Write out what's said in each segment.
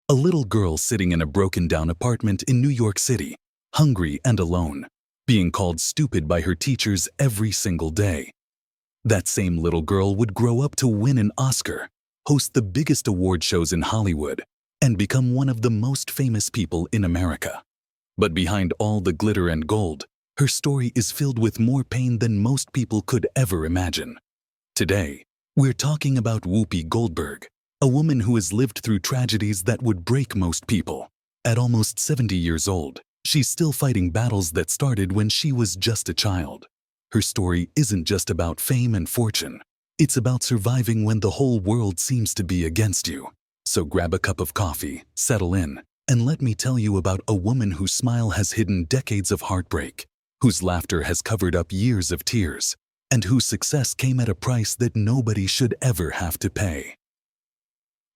A little girl sitting in a broken-down apartment in New York City, hungry and alone, being called stupid by her teachers every single day. That same little girl would grow up to win an Oscar, host the biggest award shows in Hollywood, and become one of the most famous people in America. But behind all the glitter and gold, her story is filled with more pain than most people could ever imagine. Today, we're talking about Whoopi Goldberg, a woman who has lived through tragedies that would break most people. At almost 70 years old, she's still fighting battles that started when she was just a child. Her story isn't just about fame and fortune. It's about surviving when the whole world seems to be against you. So grab a cup of coffee, settle in, and let me tell you about a woman whose smile has hidden decades of heartbreak, whose laughter has covered up years of tears, and whose success came at a price that nobody should ever have to pay.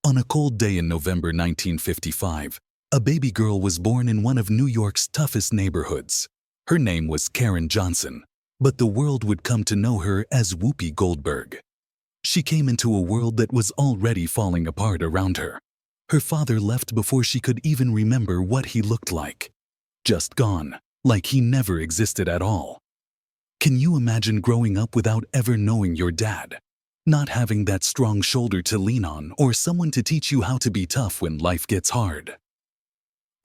On a cold day in November 1955, a baby girl was born in one of New York's toughest neighborhoods. Her name was Karen Johnson, but the world would come to know her as Whoopi Goldberg. She came into a world that was already falling apart around her. Her father left before she could even remember what he looked like. Just gone, like he never existed at all. Can you imagine growing up without ever knowing your dad? Not having that strong shoulder to lean on or someone to teach you how to be tough when life gets hard.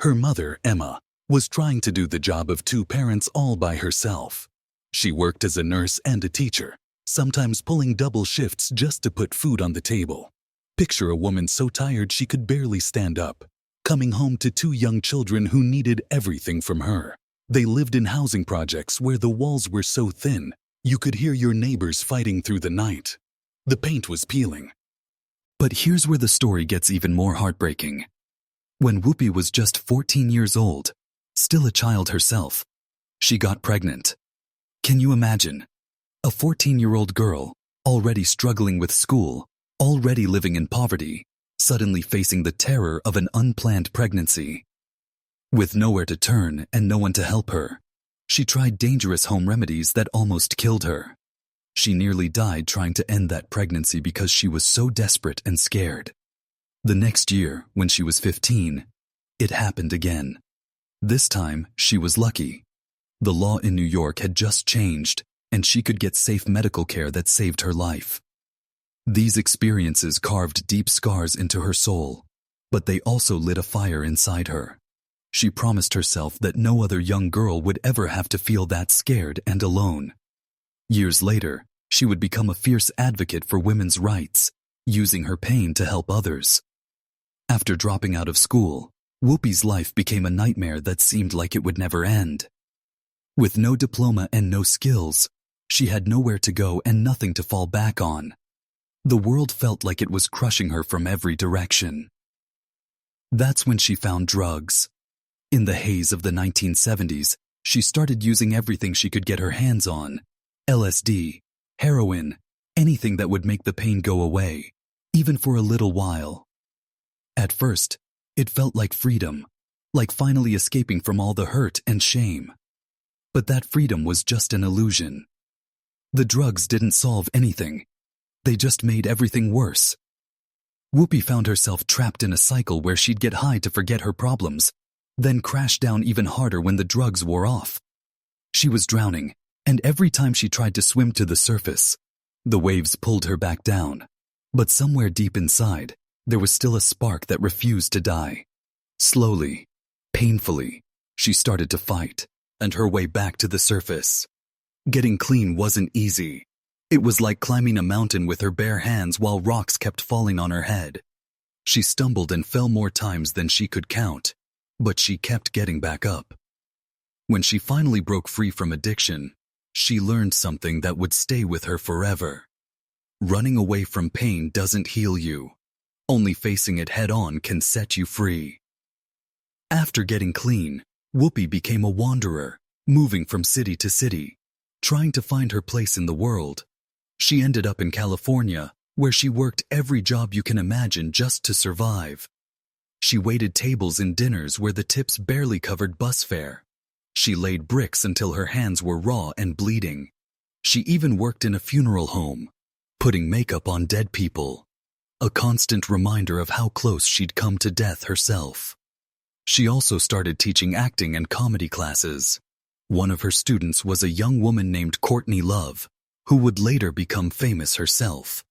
Her mother, Emma, was trying to do the job of two parents all by herself. She worked as a nurse and a teacher, sometimes pulling double shifts just to put food on the table. Picture a woman so tired she could barely stand up, coming home to two young children who needed everything from her. They lived in housing projects where the walls were so thin, you could hear your neighbors fighting through the night. The paint was peeling. But here's where the story gets even more heartbreaking. When Whoopi was just 14 years old, still a child herself, she got pregnant. Can you imagine? A 14-year-old girl, already struggling with school, already living in poverty, suddenly facing the terror of an unplanned pregnancy. With nowhere to turn and no one to help her, she tried dangerous home remedies that almost killed her. She nearly died trying to end that pregnancy because she was so desperate and scared. The next year, when she was 15, it happened again. This time, she was lucky. The law in New York had just changed, and she could get safe medical care that saved her life. These experiences carved deep scars into her soul, but they also lit a fire inside her. She promised herself that no other young girl would ever have to feel that scared and alone. Years later, she would become a fierce advocate for women's rights, using her pain to help others. After dropping out of school, Whoopi's life became a nightmare that seemed like it would never end. With no diploma and no skills, she had nowhere to go and nothing to fall back on. The world felt like it was crushing her from every direction. That's when she found drugs. In the haze of the 1970s, she started using everything she could get her hands on. LSD, heroin, anything that would make the pain go away, even for a little while. At first, it felt like freedom, like finally escaping from all the hurt and shame. But that freedom was just an illusion. The drugs didn't solve anything. They just made everything worse. Whoopi found herself trapped in a cycle where she'd get high to forget her problems, then crash down even harder when the drugs wore off. She was drowning, and every time she tried to swim to the surface, the waves pulled her back down. But somewhere deep inside, there was still a spark that refused to die. Slowly, painfully, she started to fight, and her way back to the surface. Getting clean wasn't easy. It was like climbing a mountain with her bare hands while rocks kept falling on her head. She stumbled and fell more times than she could count, but she kept getting back up. When she finally broke free from addiction, she learned something that would stay with her forever. Running away from pain doesn't heal you. Only facing it head-on can set you free. After getting clean, Whoopi became a wanderer, moving from city to city, trying to find her place in the world. She ended up in California, where she worked every job you can imagine just to survive. She waited tables in dinners where the tips barely covered bus fare. She laid bricks until her hands were raw and bleeding. She even worked in a funeral home, putting makeup on dead people. a constant reminder of how close she'd come to death herself. She also started teaching acting and comedy classes. One of her students was a young woman named Courtney Love, who would later become famous herself.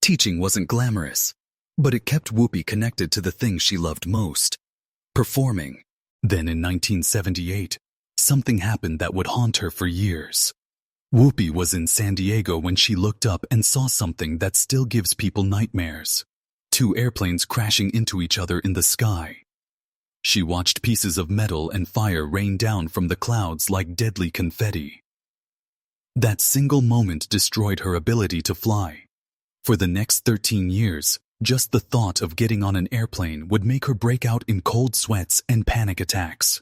Teaching wasn't glamorous, but it kept Whoopi connected to the thing she loved most: performing. Then in 1978, something happened that would haunt her for years. Whoopi was in San Diego when she looked up and saw something that still gives people nightmares: 2 airplanes crashing into each other in the sky. She watched pieces of metal and fire rain down from the clouds like deadly confetti. That single moment destroyed her ability to fly. For the next 13 years, just the thought of getting on an airplane would make her break out in cold sweats and panic attacks.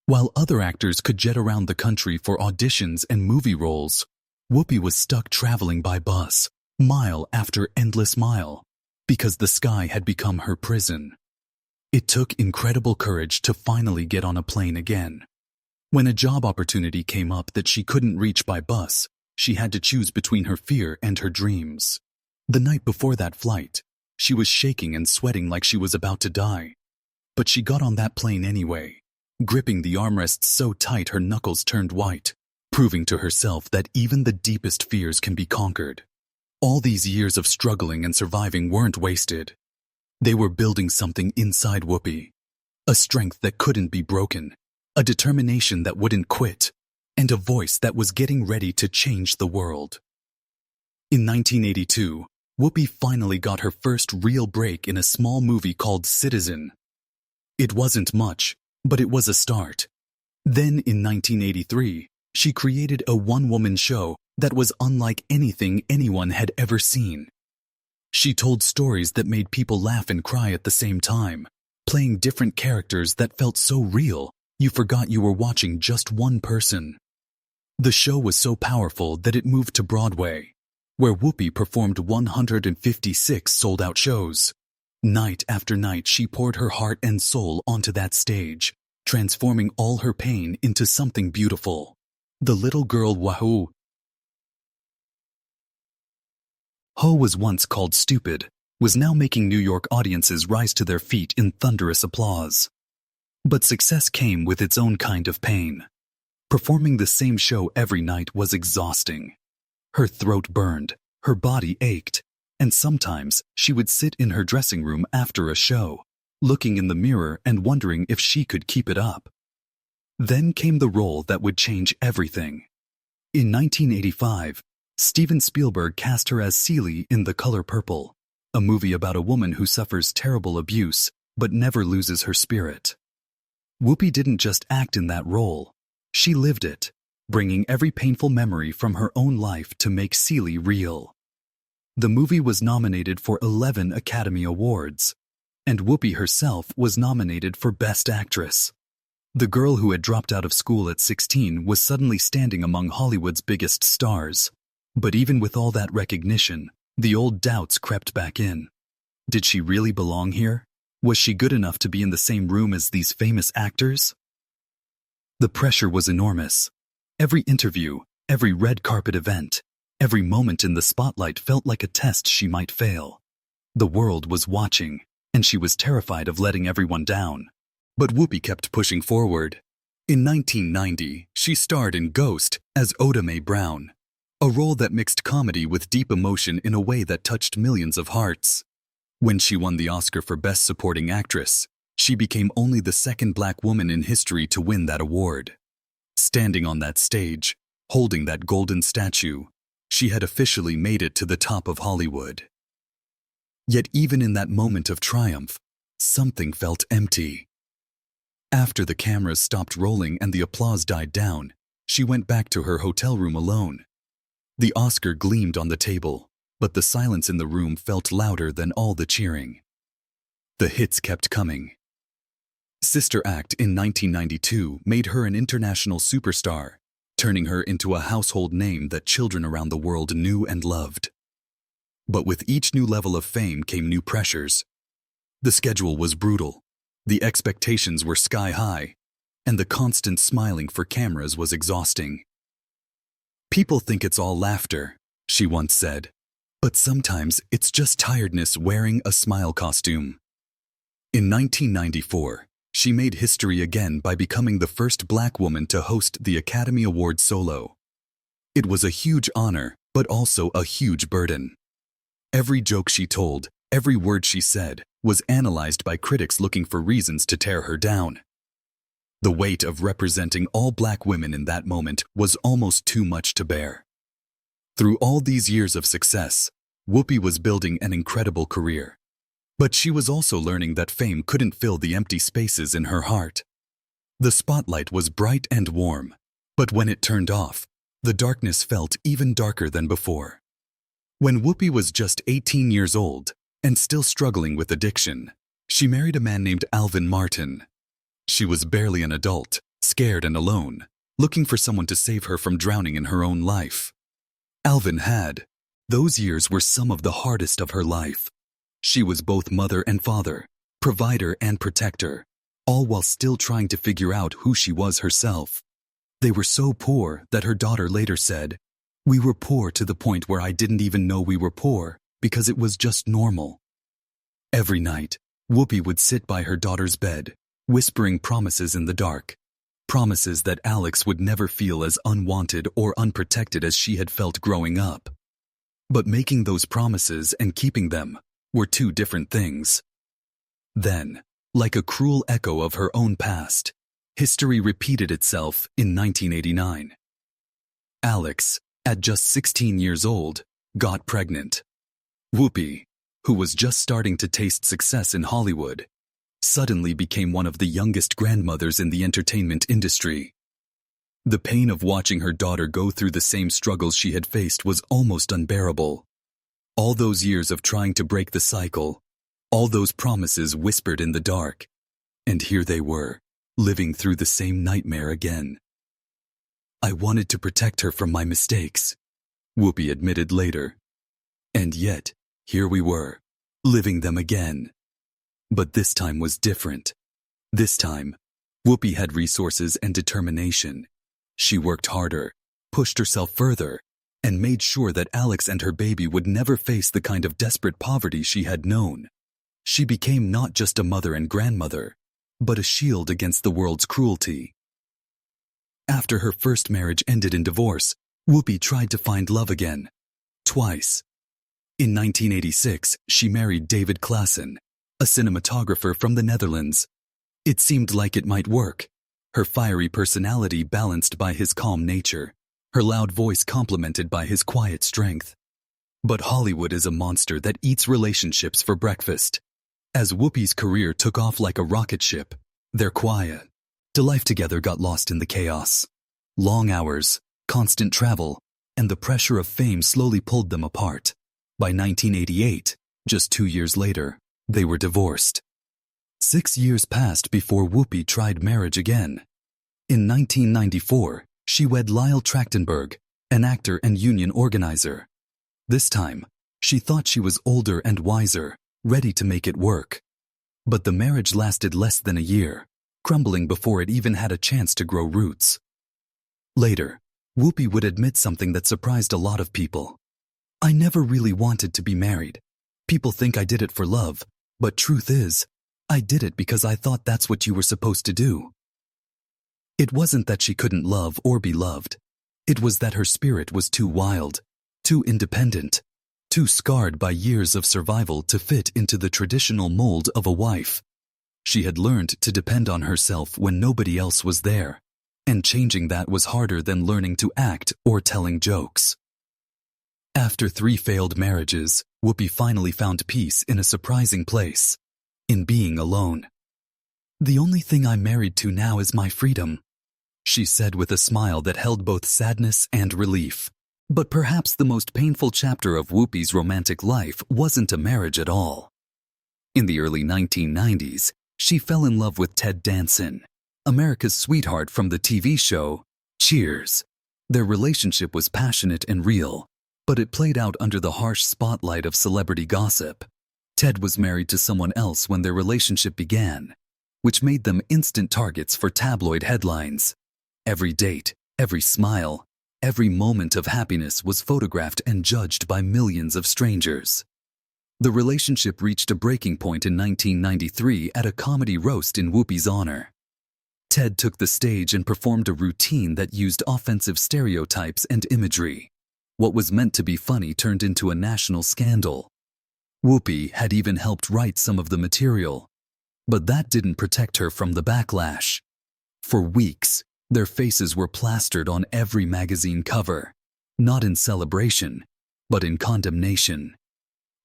While other actors could jet around the country for auditions and movie roles, Whoopi was stuck traveling by bus, mile after endless mile, because the sky had become her prison. It took incredible courage to finally get on a plane again. When a job opportunity came up that she couldn't reach by bus, she had to choose between her fear and her dreams. The night before that flight, she was shaking and sweating like she was about to die. But she got on that plane anyway, gripping the armrests so tight her knuckles turned white, proving to herself that even the deepest fears can be conquered. All these years of struggling and surviving weren't wasted. They were building something inside Whoopi, a strength that couldn't be broken, a determination that wouldn't quit, and a voice that was getting ready to change the world. In 1982, Whoopi finally got her first real break in a small movie called Citizen. It wasn't much, but it was a start. Then in 1983, she created a one-woman show that was unlike anything anyone had ever seen. She told stories that made people laugh and cry at the same time, playing different characters that felt so real you forgot you were watching just one person. The show was so powerful that it moved to Broadway, where Whoopi performed 156 sold-out shows. Night after night, she poured her heart and soul onto that stage, transforming all her pain into something beautiful. The little girl Wahoo Ho was once called stupid, was now making New York audiences rise to their feet in thunderous applause. But success came with its own kind of pain. Performing the same show every night was exhausting. Her throat burned, her body ached, and sometimes she would sit in her dressing room after a show, looking in the mirror and wondering if she could keep it up. Then came the role that would change everything. In 1985, Steven Spielberg cast her as Celie in The Color Purple, a movie about a woman who suffers terrible abuse but never loses her spirit. Whoopi didn't just act in that role, she lived it, bringing every painful memory from her own life to make Celie real. The movie was nominated for 11 Academy Awards, and Whoopi herself was nominated for Best Actress. The girl who had dropped out of school at 16 was suddenly standing among Hollywood's biggest stars. But even with all that recognition, the old doubts crept back in. Did she really belong here? Was she good enough to be in the same room as these famous actors? The pressure was enormous. Every interview, every red carpet event, every moment in the spotlight felt like a test she might fail. The world was watching, and she was terrified of letting everyone down. But Whoopi kept pushing forward. In 1990, she starred in Ghost as Oda Mae Brown, a role that mixed comedy with deep emotion in a way that touched millions of hearts. When she won the Oscar for Best Supporting Actress, she became only the second Black woman in history to win that award. Standing on that stage, holding that golden statue, she had officially made it to the top of Hollywood. Yet even in that moment of triumph, something felt empty. After the cameras stopped rolling and the applause died down, she went back to her hotel room alone. The Oscar gleamed on the table, but the silence in the room felt louder than all the cheering. The hits kept coming. Sister Act in 1992 made her an international superstar, turning her into a household name that children around the world knew and loved. But with each new level of fame came new pressures. The schedule was brutal, the expectations were sky high, and the constant smiling for cameras was exhausting. "People think it's all laughter," she once said, But sometimes it's just tiredness wearing a smile costume. In 1994, she made history again by becoming the first Black woman to host the Academy Award solo. It was a huge honor, but also a huge burden. Every joke she told, every word she said, was analyzed by critics looking for reasons to tear her down. The weight of representing all Black women in that moment was almost too much to bear. Through all these years of success, Whoopi was building an incredible career. But she was also learning that fame couldn't fill the empty spaces in her heart. The spotlight was bright and warm, but when it turned off, the darkness felt even darker than before. When Whoopi was just 18 years old and still struggling with addiction, she married a man named Alvin Martin. She was barely an adult, scared and alone, looking for someone to save her from drowning in her own life. Alvin had. Those years were some of the hardest of her life. She was both mother and father, provider and protector, all while still trying to figure out who she was herself. They were so poor that her daughter later said, "We were poor to the point where I didn't even know we were poor because it was just normal." Every night, Whoopi would sit by her daughter's bed, whispering promises in the dark. Promises that Alex would never feel as unwanted or unprotected as she had felt growing up. But making those promises and keeping them were two different things. Then, like a cruel echo of her own past, history repeated itself in 1989. Alex, at just 16 years old, got pregnant. Whoopi, who was just starting to taste success in Hollywood, suddenly became one of the youngest grandmothers in the entertainment industry. The pain of watching her daughter go through the same struggles she had faced was almost unbearable. All those years of trying to break the cycle, all those promises whispered in the dark, and here they were, living through the same nightmare again. "I wanted to protect her from my mistakes," Whoopi admitted later. And yet, here we were, living them again. But this time was different. This time, Whoopi had resources and determination. She worked harder, pushed herself further, and made sure that Alex and her baby would never face the kind of desperate poverty she had known. She became not just a mother and grandmother, but a shield against the world's cruelty. After her first marriage ended in divorce, Whoopi tried to find love again. Twice. In 1986, she married David Klassen, a cinematographer from the Netherlands. It seemed like it might work. Her fiery personality balanced by his calm nature, her loud voice complemented by his quiet strength. But Hollywood is a monster that eats relationships for breakfast. As Whoopi's career took off like a rocket ship, their quiet life together got lost in the chaos. Long hours, constant travel, and the pressure of fame slowly pulled them apart. By 1988, just 2 years later, they were divorced. 6 years passed before Whoopi tried marriage again. In 1994, she wed Lyle Trachtenberg, an actor and union organizer. This time, she thought she was older and wiser, ready to make it work. But the marriage lasted less than a year, crumbling before it even had a chance to grow roots. Later, Whoopi would admit something that surprised a lot of people. "I never really wanted to be married. People think I did it for love, but truth is, I did it because I thought that's what you were supposed to do." It wasn't that she couldn't love or be loved. It was that her spirit was too wild, too independent, too scarred by years of survival to fit into the traditional mold of a wife. She had learned to depend on herself when nobody else was there, and changing that was harder than learning to act or telling jokes. After 3 failed marriages, Whoopi finally found peace in a surprising place: in being alone. "The only thing I'm married to now is my freedom," she said with a smile that held both sadness and relief. But perhaps the most painful chapter of Whoopi's romantic life wasn't a marriage at all. In the early 1990s, she fell in love with Ted Danson, America's sweetheart from the TV show Cheers. Their relationship was passionate and real, but it played out under the harsh spotlight of celebrity gossip. Ted was married to someone else when their relationship began, which made them instant targets for tabloid headlines. Every date, every smile, every moment of happiness was photographed and judged by millions of strangers. The relationship reached a breaking point in 1993 at a comedy roast in Whoopi's honor. Ted took the stage and performed a routine that used offensive stereotypes and imagery. What was meant to be funny turned into a national scandal. Whoopi had even helped write some of the material. But that didn't protect her from the backlash. For weeks, their faces were plastered on every magazine cover, not in celebration, but in condemnation.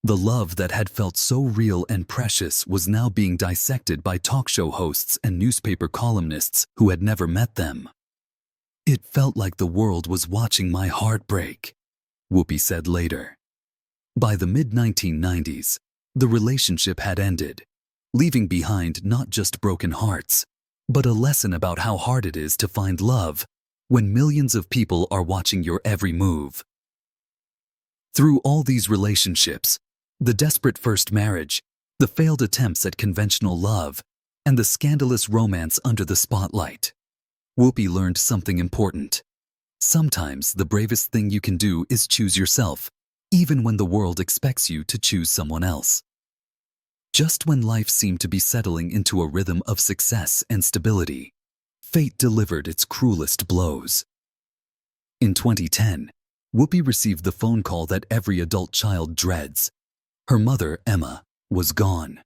The love that had felt so real and precious was now being dissected by talk show hosts and newspaper columnists who had never met them. "It felt like the world was watching my heart break," Whoopi said later. By the mid-1990s, the relationship had ended, leaving behind not just broken hearts, but a lesson about how hard it is to find love when millions of people are watching your every move. Through all these relationships, the desperate first marriage, the failed attempts at conventional love, and the scandalous romance under the spotlight, Whoopi learned something important. Sometimes the bravest thing you can do is choose yourself, even when the world expects you to choose someone else. Just when life seemed to be settling into a rhythm of success and stability, fate delivered its cruelest blows. In 2010, Whoopi received the phone call that every adult child dreads. Her mother, Emma, was gone.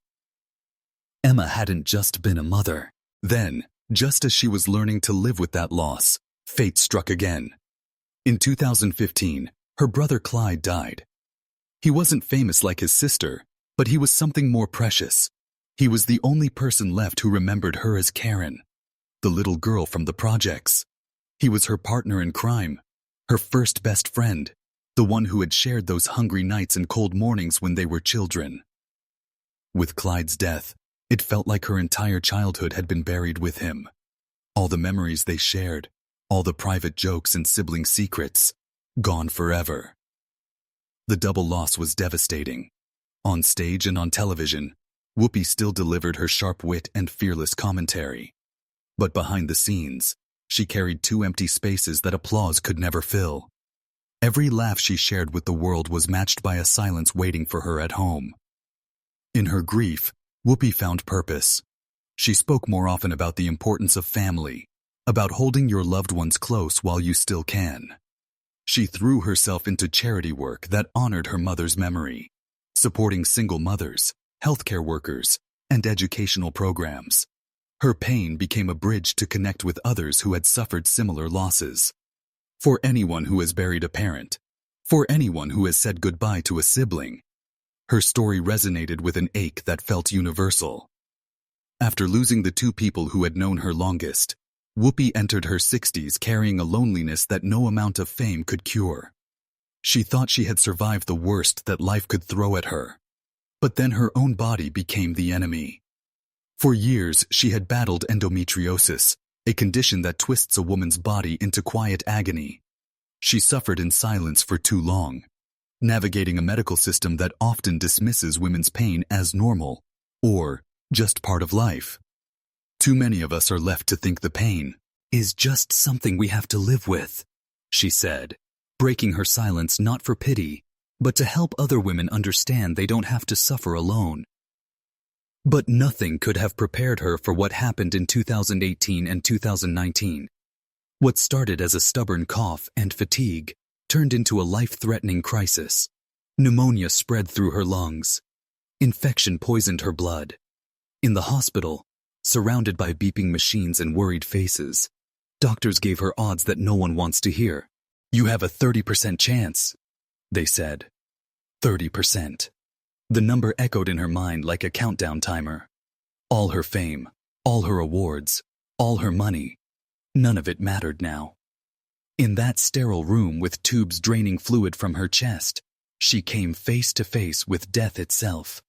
Emma hadn't just been a mother. Then, just as she was learning to live with that loss, fate struck again. In 2015, her brother Clyde died. He wasn't famous like his sister, but he was something more precious. He was the only person left who remembered her as Karen, the little girl from the projects. He was her partner in crime, her first best friend, the one who had shared those hungry nights and cold mornings when they were children. With Clyde's death, it felt like her entire childhood had been buried with him. All the memories they shared, all the private jokes and sibling secrets, gone forever. The double loss was devastating. On stage and on television, Whoopi still delivered her sharp wit and fearless commentary. But behind the scenes, she carried two empty spaces that applause could never fill. Every laugh she shared with the world was matched by a silence waiting for her at home. In her grief, Whoopi found purpose. She spoke more often about the importance of family, about holding your loved ones close while you still can. She threw herself into charity work that honored her mother's memory, supporting single mothers, healthcare workers, and educational programs. Her pain became a bridge to connect with others who had suffered similar losses. For anyone who has buried a parent, for anyone who has said goodbye to a sibling, her story resonated with an ache that felt universal. After losing the two people who had known her longest, Whoopi entered her 60s carrying a loneliness that no amount of fame could cure. She thought she had survived the worst that life could throw at her. But then her own body became the enemy. For years, she had battled endometriosis, a condition that twists a woman's body into quiet agony. She suffered in silence for too long, navigating a medical system that often dismisses women's pain as normal, or just part of life. Too many of us are left to think the pain is just something we have to live with, she said, breaking her silence not for pity, but to help other women understand they don't have to suffer alone. But nothing could have prepared her for what happened in 2018 and 2019. What started as a stubborn cough and fatigue turned into a life-threatening crisis. Pneumonia spread through her lungs. Infection poisoned her blood. In the hospital, surrounded by beeping machines and worried faces, doctors gave her odds that no one wants to hear. "You have a 30% chance," they said. 30%. The number echoed in her mind like a countdown timer. All her fame, all her awards, all her money, none of it mattered now. In that sterile room with tubes draining fluid from her chest, she came face to face with death itself.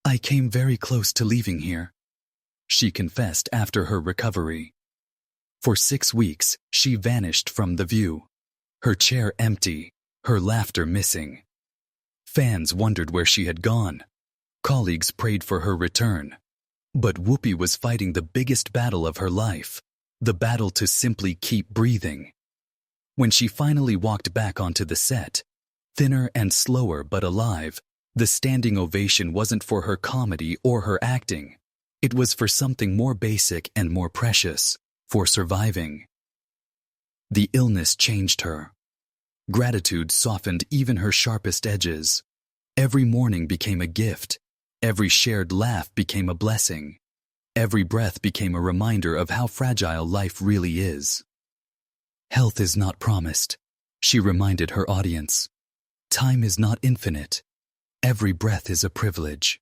"I came very close to leaving here," she confessed after her recovery. For 6 weeks, she vanished from the view, her chair empty, her laughter missing. Fans wondered where she had gone. Colleagues prayed for her return. But Whoopi was fighting the biggest battle of her life, the battle to simply keep breathing. When she finally walked back onto the set, thinner and slower but alive, the standing ovation wasn't for her comedy or her acting. It was for something more basic and more precious, for surviving. The illness changed her. Gratitude softened even her sharpest edges. Every morning became a gift. Every shared laugh became a blessing. Every breath became a reminder of how fragile life really is. Health is not promised, she reminded her audience. Time is not infinite. Every breath is a privilege.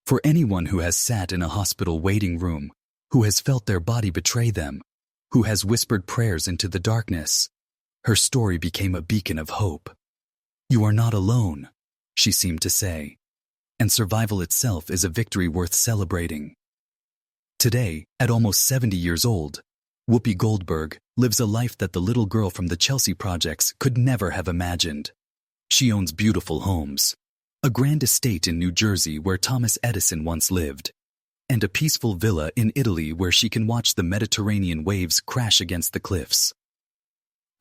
For anyone who has sat in a hospital waiting room, who has felt their body betray them, who has whispered prayers into the darkness, her story became a beacon of hope. You are not alone, she seemed to say, and survival itself is a victory worth celebrating. Today, at almost 70 years old, Whoopi Goldberg lives a life that the little girl from the Chelsea projects could never have imagined. She owns beautiful homes, a grand estate in New Jersey where Thomas Edison once lived, and a peaceful villa in Italy where she can watch the Mediterranean waves crash against the cliffs.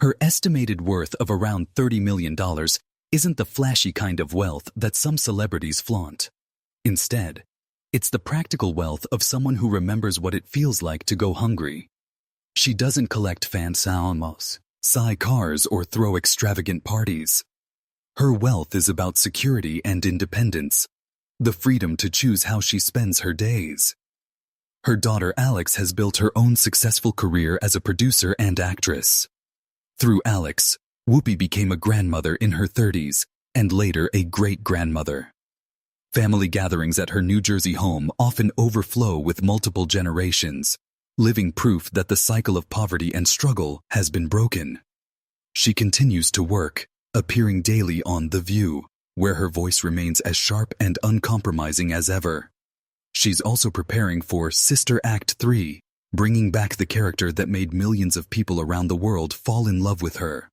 Her estimated worth of around $30 million isn't the flashy kind of wealth that some celebrities flaunt. Instead, it's the practical wealth of someone who remembers what it feels like to go hungry. She doesn't collect fancy almos, sigh cars, or throw extravagant parties. Her wealth is about security and independence, the freedom to choose how she spends her days. Her daughter Alex has built her own successful career as a producer and actress. Through Alex, Whoopi became a grandmother in her 30s and later a great-grandmother. Family gatherings at her New Jersey home often overflow with multiple generations, living proof that the cycle of poverty and struggle has been broken. She continues to work, appearing daily on The View, where her voice remains as sharp and uncompromising as ever. She's also preparing for Sister Act 3, bringing back the character that made millions of people around the world fall in love with her.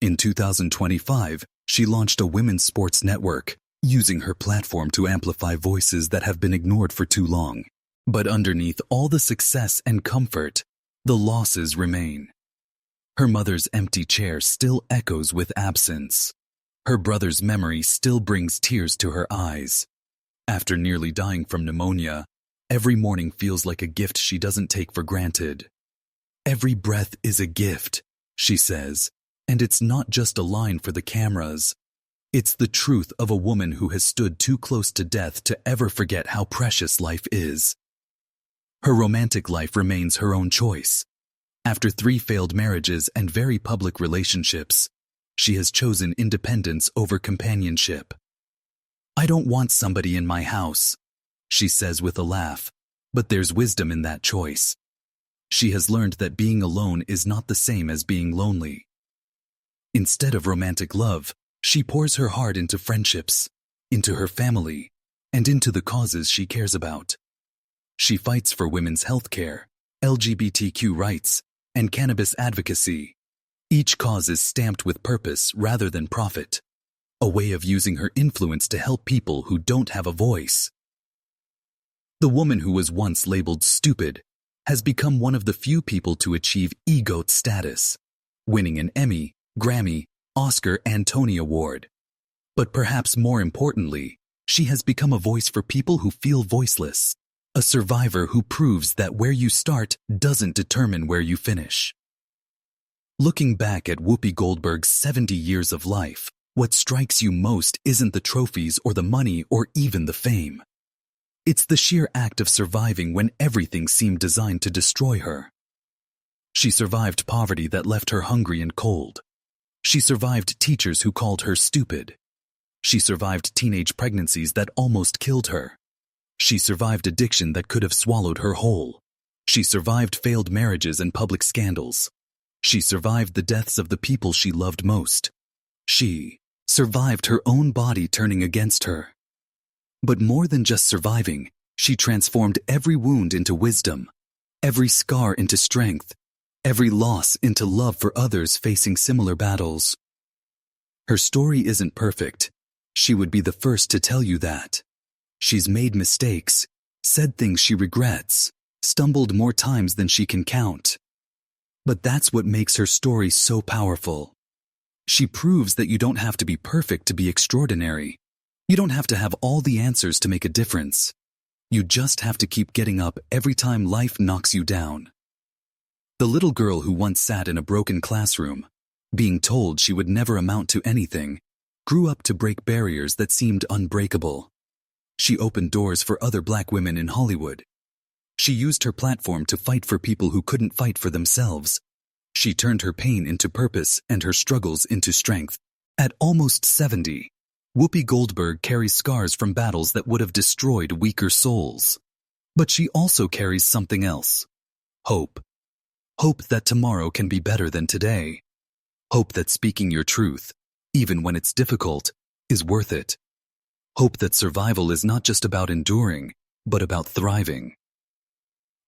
In 2025, she launched a women's sports network, using her platform to amplify voices that have been ignored for too long. But underneath all the success and comfort, the losses remain. Her mother's empty chair still echoes with absence. Her brother's memory still brings tears to her eyes. After nearly dying from pneumonia, every morning feels like a gift she doesn't take for granted. Every breath is a gift, she says, and it's not just a line for the cameras. It's the truth of a woman who has stood too close to death to ever forget how precious life is. Her romantic life remains her own choice. After 3 failed marriages and very public relationships, she has chosen independence over companionship. I don't want somebody in my house, she says with a laugh, but there's wisdom in that choice. She has learned that being alone is not the same as being lonely. Instead of romantic love, she pours her heart into friendships, into her family, and into the causes she cares about. She fights for women's health care, LGBTQ rights, and cannabis advocacy. Each cause is stamped with purpose rather than profit, a way of using her influence to help people who don't have a voice. The woman who was once labeled stupid has become one of the few people to achieve EGOT status, winning an Emmy, Grammy, Oscar, and Tony Award. But perhaps more importantly, she has become a voice for people who feel voiceless, a survivor who proves that where you start doesn't determine where you finish. Looking back at Whoopi Goldberg's 70 years of life, what strikes you most isn't the trophies or the money or even the fame. It's the sheer act of surviving when everything seemed designed to destroy her. She survived poverty that left her hungry and cold. She survived teachers who called her stupid. She survived teenage pregnancies that almost killed her. She survived addiction that could have swallowed her whole. She survived failed marriages and public scandals. She survived the deaths of the people she loved most. She survived her own body turning against her. But more than just surviving, she transformed every wound into wisdom, every scar into strength, every loss into love for others facing similar battles. Her story isn't perfect. She would be the first to tell you that. She's made mistakes, said things she regrets, stumbled more times than she can count. But that's what makes her story so powerful. She proves that you don't have to be perfect to be extraordinary. You don't have to have all the answers to make a difference. You just have to keep getting up every time life knocks you down. The little girl who once sat in a broken classroom, being told she would never amount to anything, grew up to break barriers that seemed unbreakable. She opened doors for other Black women in Hollywood. She used her platform to fight for people who couldn't fight for themselves. She turned her pain into purpose and her struggles into strength. At almost 70, Whoopi Goldberg carries scars from battles that would have destroyed weaker souls. But she also carries something else. Hope. Hope that tomorrow can be better than today. Hope that speaking your truth, even when it's difficult, is worth it. Hope that survival is not just about enduring, but about thriving.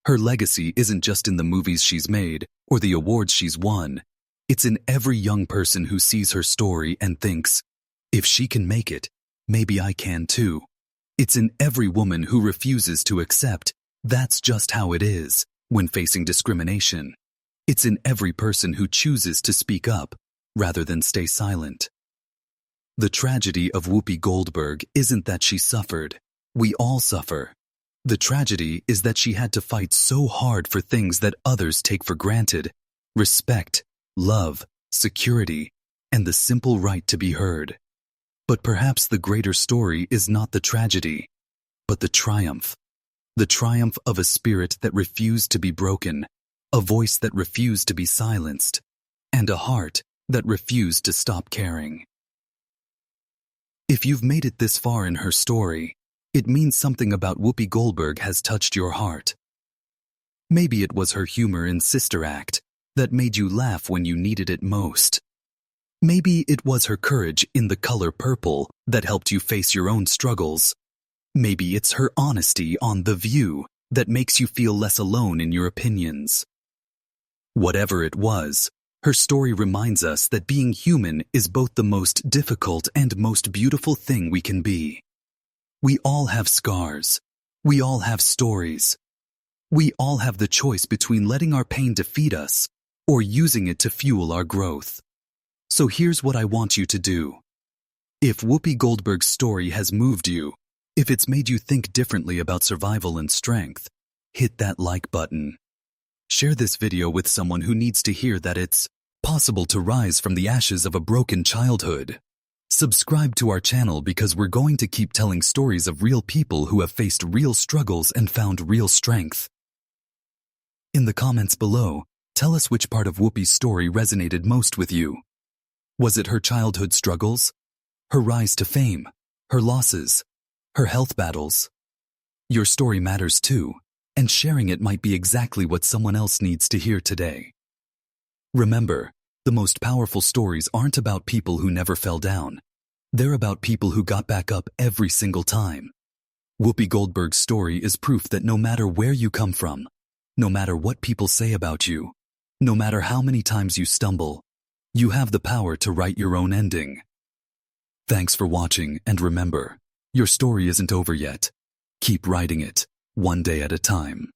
Her legacy isn't just in the movies she's made or the awards she's won. It's in every young person who sees her story and thinks, if she can make it, maybe I can too. It's in every woman who refuses to accept that's just how it is when facing discrimination. It's in every person who chooses to speak up rather than stay silent. The tragedy of Whoopi Goldberg isn't that she suffered. We all suffer. The tragedy is that she had to fight so hard for things that others take for granted: respect, love, security, and the simple right to be heard. But perhaps the greater story is not the tragedy, but the triumph. The triumph of a spirit that refused to be broken, a voice that refused to be silenced, and a heart that refused to stop caring. If you've made it this far in her story, it means something about Whoopi Goldberg has touched your heart. Maybe it was her humor in Sister Act that made you laugh when you needed it most. Maybe it was her courage in The Color Purple that helped you face your own struggles. Maybe it's her honesty on The View that makes you feel less alone in your opinions. Whatever it was, her story reminds us that being human is both the most difficult and most beautiful thing we can be. We all have scars. We all have stories. We all have the choice between letting our pain defeat us or using it to fuel our growth. So here's what I want you to do. If Whoopi Goldberg's story has moved you, if it's made you think differently about survival and strength, hit that like button. Share this video with someone who needs to hear that it's possible to rise from the ashes of a broken childhood. Subscribe to our channel because we're going to keep telling stories of real people who have faced real struggles and found real strength. In the comments below, tell us which part of Whoopi's story resonated most with you. Was it her childhood struggles? Her rise to fame? Her losses? Her health battles? Your story matters too, and sharing it might be exactly what someone else needs to hear today. Remember, the most powerful stories aren't about people who never fell down. They're about people who got back up every single time. Whoopi Goldberg's story is proof that no matter where you come from, no matter what people say about you, no matter how many times you stumble, you have the power to write your own ending. Thanks for watching, and remember, your story isn't over yet. Keep writing it, one day at a time.